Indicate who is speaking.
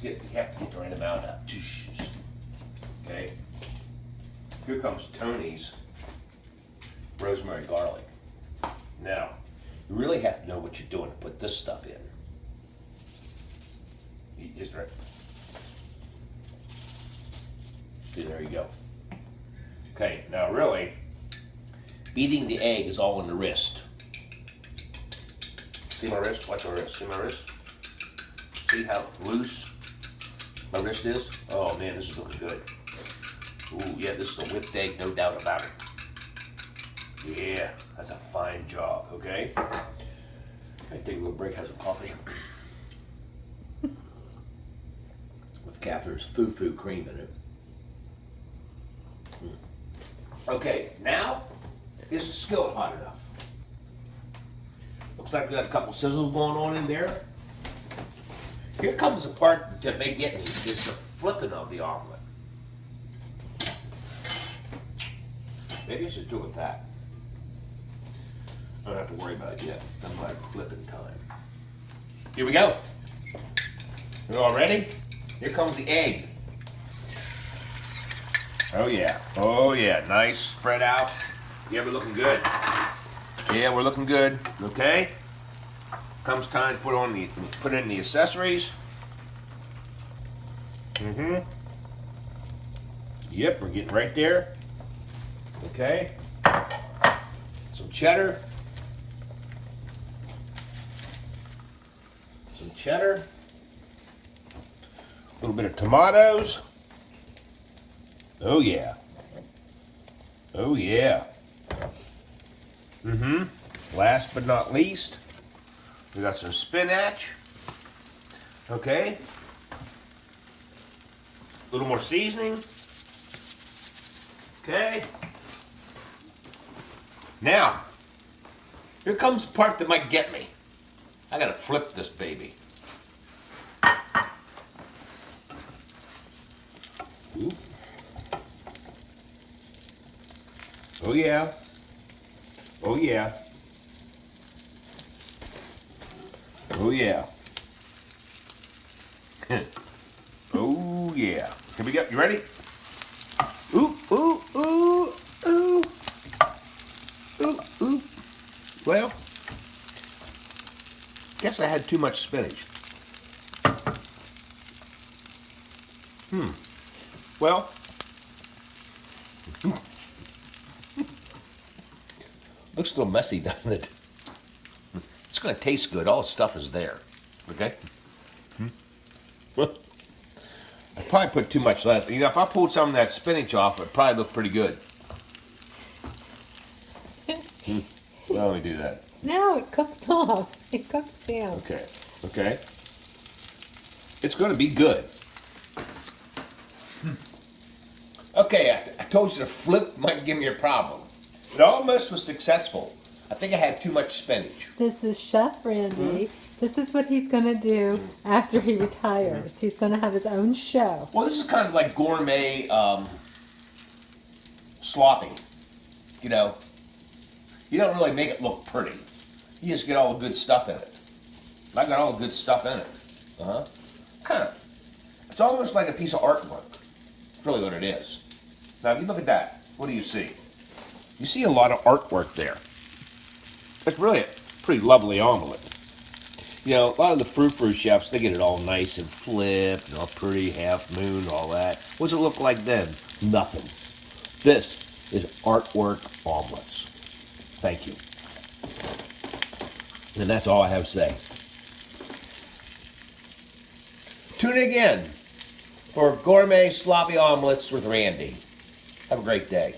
Speaker 1: you have to get the right amount of. Okay. Here comes Tony's rosemary garlic. Now, you really have to know what you're doing to put this stuff in. You just right. See, there you go. Okay, now really, beating the egg is all in the wrist. See my wrist? Watch my wrist. See my wrist? See how loose my wrist is? Oh man, this is looking good. Ooh, yeah, this is a whipped egg, no doubt about it. Yeah, that's a fine job, okay? I take a little break, have some coffee. With Catherine's foo-foo cream in it. Okay, now, is the skillet hot enough? Looks like we got a couple sizzles going on in there. Here comes the part that may get me, is the flipping of the omelet. Maybe I should do it with that. I don't have to worry about it yet. I'm like flipping time. Here we go. You all ready? Here comes the egg. Oh yeah. Oh yeah. Nice spread out. Yeah, we're looking good. Yeah, we're looking good. Okay. Comes time to put in the accessories. Yep, we're getting right there. Okay. Some cheddar. Some cheddar. A little bit of tomatoes. Oh yeah. Oh yeah. Last but not least, we got some spinach. Okay. A little more seasoning. Okay. Now, here comes the part that might get me. I gotta flip this baby. Ooh. Oh yeah. Oh yeah. Oh yeah. Oh yeah. Here we go. You ready? Ooh, ooh, ooh, ooh. Ooh, ooh. Well, guess I had too much spinach. Well, looks a little messy, doesn't it? It's going to taste good. All the stuff is there. Okay? I probably put too much less. You know, if I pulled some of that spinach off, it'd probably look pretty good. Well, let me do that.
Speaker 2: No, it cooks off. It cooks down.
Speaker 1: Okay. Okay. It's going to be good. Okay, I told you the flip might give me a problem. It almost was successful. I think I had too much spinach.
Speaker 2: This is Chef Randy. This is what he's going to do after he retires. He's going to have his own show.
Speaker 1: Well, this is kind of like gourmet sloppy. You know, you don't really make it look pretty. You just get all the good stuff in it. I got all the good stuff in it. Kind of. It's almost like a piece of artwork. That's really what it is. Now, if you look at that, what do you see? You see a lot of artwork there. It's really a pretty lovely omelet. You know, a lot of the frou-frou chefs, they get it all nice and flipped, and all pretty, half moon, all that. What does it look like then? Nothing. This is artwork omelets. Thank you. And that's all I have to say. Tune in again for Gourmet Sloppy Omelets with Randy. Have a great day.